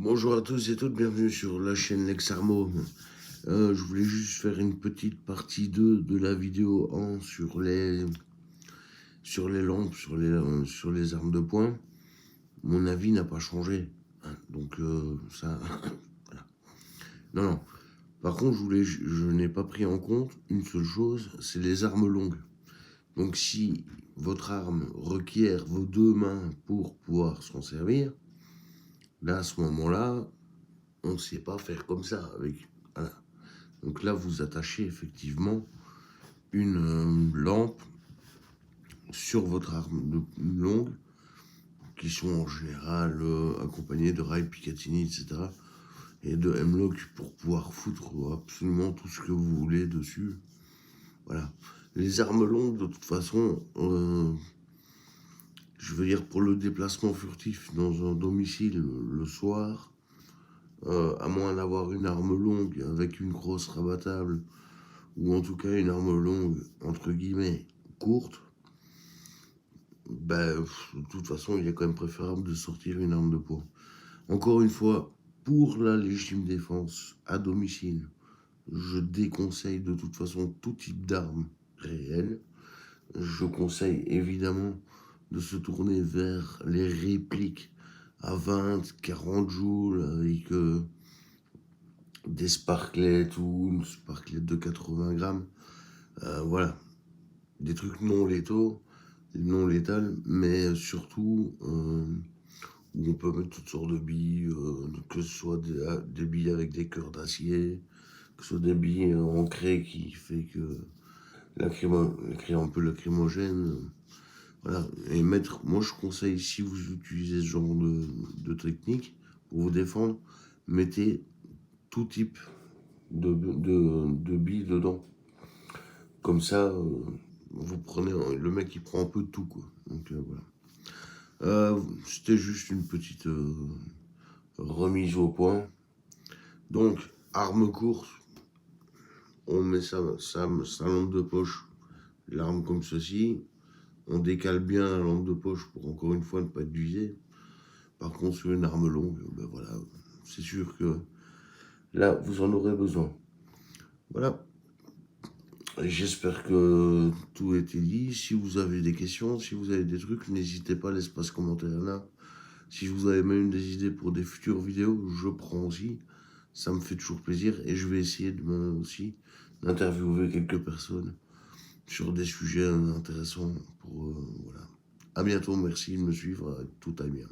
Bonjour à tous et toutes, bienvenue sur la chaîne Lexarmo. Je voulais juste faire une petite partie 2 de la vidéo 1 sur les lampes, sur les armes de poing. Mon avis n'a pas changé, hein, donc ça, voilà. Non. Par contre, je n'ai pas pris en compte une seule chose, c'est les armes longues. Donc si votre arme requiert vos deux mains pour pouvoir s'en servir, là, à ce moment-là, on ne sait pas faire comme ça avec. Voilà. Donc là, vous attachez effectivement une lampe sur votre arme longue, qui sont en général accompagnées de rails Picatinny, etc. et de Hemlock pour pouvoir foutre absolument tout ce que vous voulez dessus. Voilà. Les armes longues, de toute façon, je veux dire, pour le déplacement furtif dans un domicile le soir, à moins d'avoir une arme longue avec une grosse rabattable, ou en tout cas une arme longue, entre guillemets, courte, ben, de toute façon, il est quand même préférable de sortir une arme de poing. Encore une fois, pour la légitime défense à domicile, je déconseille de toute façon tout type d'arme réelle. Je conseille évidemment de se tourner vers les répliques à 20, 40 joules avec des sparklets ou une sparklet de 80 grammes. Voilà, des trucs non létaux, non létals, mais surtout où on peut mettre toutes sortes de billes, que ce soit des billes avec des cœurs d'acier, que ce soit des billes en craie qui fait que la craie un peu lacrymogène. Voilà, et moi je conseille, si vous utilisez ce genre de technique pour vous défendre, mettez tout type de billes dedans. Comme ça, vous prenez, le mec il prend un peu de tout, quoi. Donc voilà. C'était juste une petite remise au point. Donc, arme courte, on met sa lampe de poche, l'arme comme ceci. On décale bien la lampe de poche pour encore une fois ne pas être visé. Par contre, sur une arme longue, ben voilà, c'est sûr que là, vous en aurez besoin. Voilà. J'espère que tout a été dit. Si vous avez des questions, si vous avez des trucs, n'hésitez pas à l'espace commentaire là. Si vous avez même des idées pour des futures vidéos, je prends aussi. Ça me fait toujours plaisir et je vais essayer demain aussi d'interviewer quelques personnes sur des sujets intéressants pour voilà. À bientôt, merci de me suivre, tout aille bien.